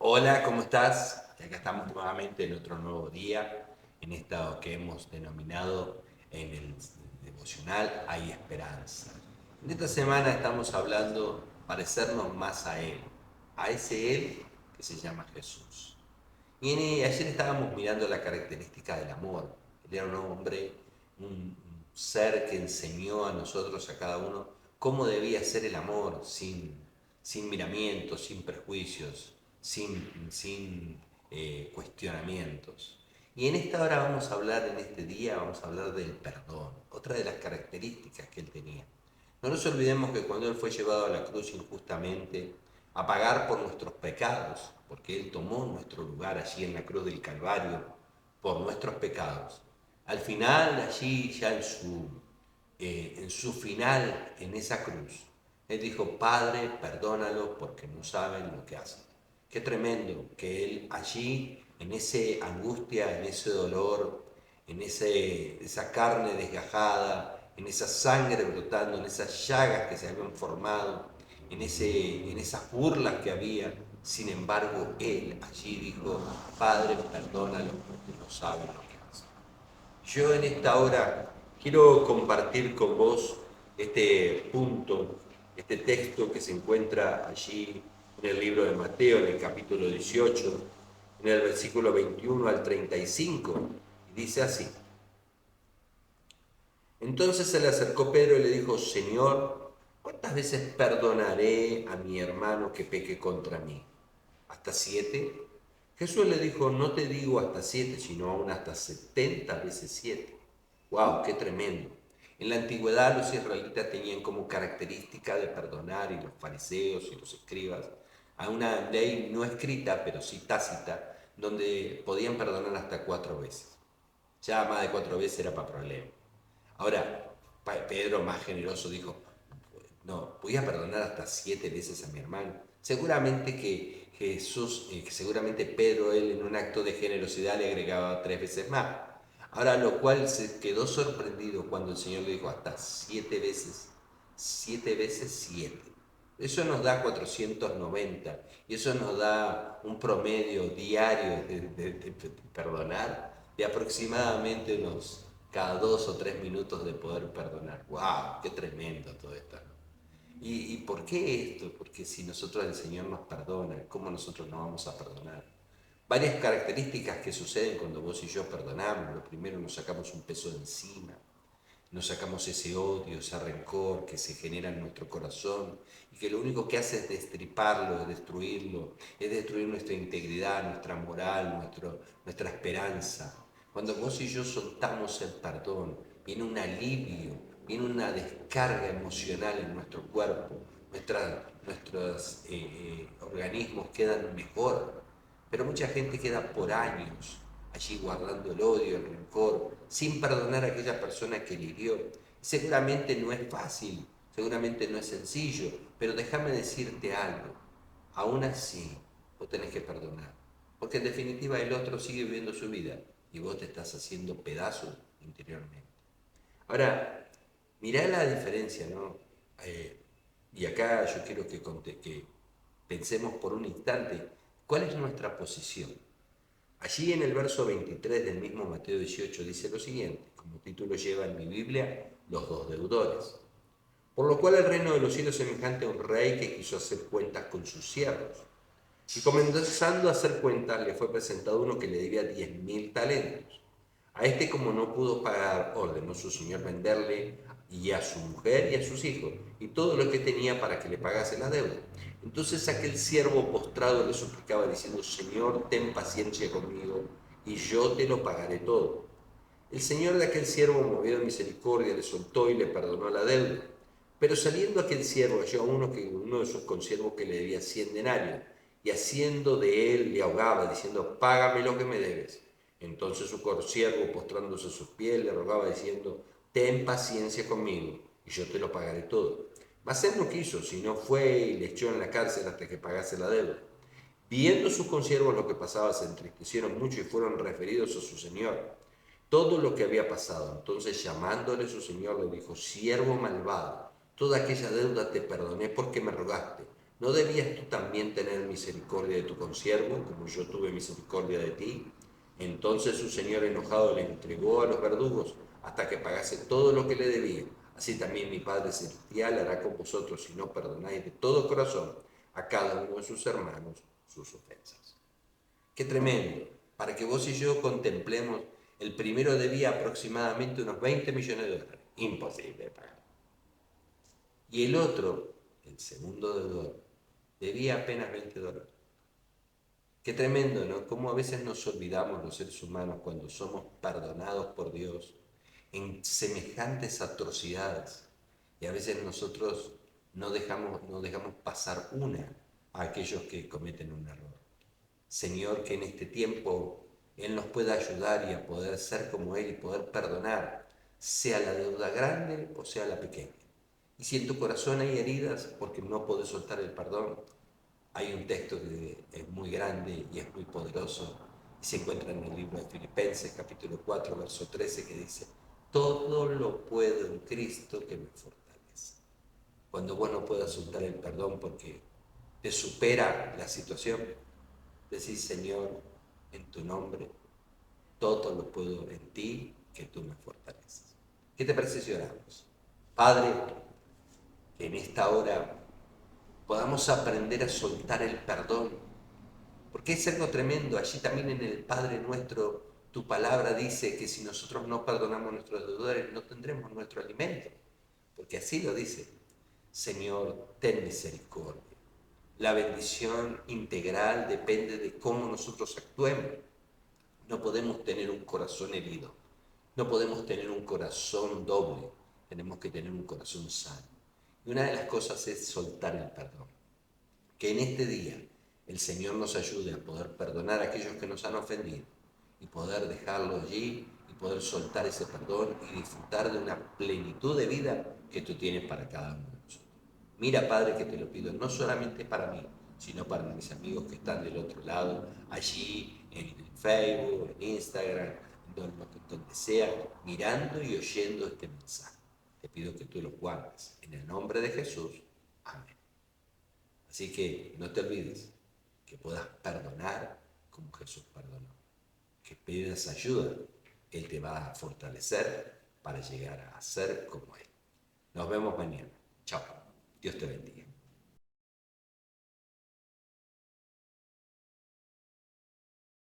Hola, ¿cómo estás? Y acá estamos nuevamente en otro nuevo día, en esto que hemos denominado en el devocional Hay Esperanza. En esta semana estamos hablando parecernos más a Él, a ese Él que se llama Jesús. Ayer estábamos mirando la característica del amor. Él era un hombre, un ser que enseñó a nosotros, a cada uno, cómo debía ser el amor sin miramientos, sin prejuicios, sin cuestionamientos. Y en esta hora vamos a hablar, en este día, vamos a hablar del perdón, otra de las características que él tenía. No nos olvidemos que cuando Él fue llevado a la cruz injustamente a pagar por nuestros pecados, porque Él tomó nuestro lugar allí en la cruz del Calvario por nuestros pecados, al final allí ya en su final en esa cruz, Él dijo, Padre, perdónalos porque no saben lo que hacen. Qué tremendo que Él allí, en esa angustia, en ese dolor, esa carne desgajada, en esa sangre brotando, en esas llagas que se habían formado, en esas burlas que había. Sin embargo, Él allí dijo, Padre, perdónalos porque no saben lo que hacen. Yo en esta hora quiero compartir con vos este punto, este texto que se encuentra allí en el libro de Mateo, en el capítulo 18, en el versículo 21 al 35, y dice así. Entonces se le acercó Pedro y le dijo, Señor, ¿cuántas veces perdonaré a mi hermano que peque contra mí? ¿Hasta 7? Jesús le dijo, no te digo hasta 7, sino aún hasta 70 veces 7. ¡Wow! ¡Qué tremendo! En la antigüedad los israelitas tenían como característica de perdonar, y los fariseos y los escribas, a una ley no escrita, pero sí tácita, donde podían perdonar hasta 4 veces. Ya más de 4 veces era para problema. Ahora, Pedro, más generoso, dijo, no, voy a perdonar hasta 7 veces a mi hermano. Seguramente que seguramente Pedro, él en un acto de generosidad le agregaba 3 veces más. Ahora, lo cual se quedó sorprendido cuando el Señor le dijo hasta 7 veces 7. Eso nos da 490 y eso nos da un promedio diario de perdonar de aproximadamente unos cada 2 o 3 minutos de poder perdonar. ¡Wow! ¡Qué tremendo todo esto! ¿No? ¿Y por qué esto? Porque si nosotros el Señor nos perdona, ¿cómo nosotros no vamos a perdonar? Varias características que suceden cuando vos y yo perdonamos. Lo primero, nos sacamos un peso de encima. Nos sacamos ese odio, ese rencor que se genera en nuestro corazón y que lo único que hace es destriparlo, es destruir nuestra integridad, nuestra moral, nuestra esperanza. Cuando vos y yo soltamos el perdón, viene un alivio, viene una descarga emocional en nuestro cuerpo, nuestros organismos quedan mejor, pero mucha gente queda por años allí guardando el odio, el rencor, sin perdonar a aquella persona que le hirió. Seguramente no es fácil, seguramente no es sencillo, pero déjame decirte algo. Aún así, vos tenés que perdonar. Porque en definitiva el otro sigue viviendo su vida y vos te estás haciendo pedazos interiormente. Ahora, mirá la diferencia, ¿no? Eh, y acá yo quiero que pensemos por un instante cuál es nuestra posición. Allí en el verso 23 del mismo Mateo 18 dice lo siguiente, como título lleva en mi Biblia, los dos deudores. Por lo cual el reino de los cielos es semejante a un rey que quiso hacer cuentas con sus siervos. Y comenzando a hacer cuentas, le fue presentado uno que le debía 10.000 talentos. A este, como no pudo pagar, ordenó su señor venderle y a su mujer y a sus hijos y todo lo que tenía para que le pagase la deuda. Entonces aquel siervo postrado le suplicaba diciendo, Señor, ten paciencia conmigo y yo te lo pagaré todo. El señor de aquel siervo, movido de misericordia, le soltó y le perdonó la deuda. Pero saliendo aquel siervo halló a uno de sus consiervos que le debía 100 denarios, y haciendo de él le ahogaba, diciendo, págame lo que me debes. Entonces su consiervo, postrándose a sus pies, le rogaba, diciendo, ten paciencia conmigo, y yo te lo pagaré todo. Mas él no quiso, sino fue y le echó en la cárcel hasta que pagase la deuda. Viendo sus consiervos lo que pasaba, se entristecieron mucho y fueron referidos a su señor todo lo que había pasado. Entonces, llamándole su señor, le dijo, siervo malvado, toda aquella deuda te perdoné porque me rogaste. ¿no debías tú también tener misericordia de tu consiervo, como yo tuve misericordia de ti? Entonces su señor enojado le entregó a los verdugos hasta que pagase todo lo que le debía. Así también mi Padre Celestial hará con vosotros si no perdonáis de todo corazón a cada uno de sus hermanos sus ofensas. Qué tremendo. Para que vos y yo contemplemos, el primero debía aproximadamente unos 20 millones de dólares. Imposible de pagar. Y el otro, el segundo deudor, debía apenas 20 dólares. Qué tremendo, ¿no? Cómo a veces nos olvidamos los seres humanos cuando somos perdonados por Dios en semejantes atrocidades. Y a veces nosotros no dejamos pasar una a aquellos que cometen un error. Señor, que en este tiempo Él nos pueda ayudar y a poder ser como Él y poder perdonar, sea la deuda grande o sea la pequeña. Y si en tu corazón hay heridas porque no podés soltar el perdón, hay un texto que es muy grande y es muy poderoso y se encuentra en el libro de Filipenses, capítulo 4, verso 13, que dice: todo lo puedo en Cristo que me fortalece. Cuando vos no puedas soltar el perdón porque te supera la situación, decís: Señor, en tu nombre, todo lo puedo en ti que tú me fortaleces. ¿Qué te parece si oramos? Padre, que en esta hora podamos aprender a soltar el perdón, porque es algo tremendo. Allí también en el Padre Nuestro, tu palabra dice que si nosotros no perdonamos a nuestros deudores, no tendremos nuestro alimento, porque así lo dice. Señor, ten misericordia. La bendición integral depende de cómo nosotros actuemos. No podemos tener un corazón herido, no podemos tener un corazón doble, tenemos que tener un corazón sano. Y una de las cosas es soltar el perdón. Que en este día el Señor nos ayude a poder perdonar a aquellos que nos han ofendido y poder dejarlo allí y poder soltar ese perdón y disfrutar de una plenitud de vida que tú tienes para cada uno de nosotros. Mira, Padre, que te lo pido no solamente para mí, sino para mis amigos que están del otro lado, allí en Facebook, en Instagram, donde sea, mirando y oyendo este mensaje. Te pido que tú lo guardes. En el nombre de Jesús. Amén. Así que no te olvides que puedas perdonar como Jesús perdonó. Que pidas ayuda, Él te va a fortalecer para llegar a ser como Él. Nos vemos mañana. Chao. Dios te bendiga.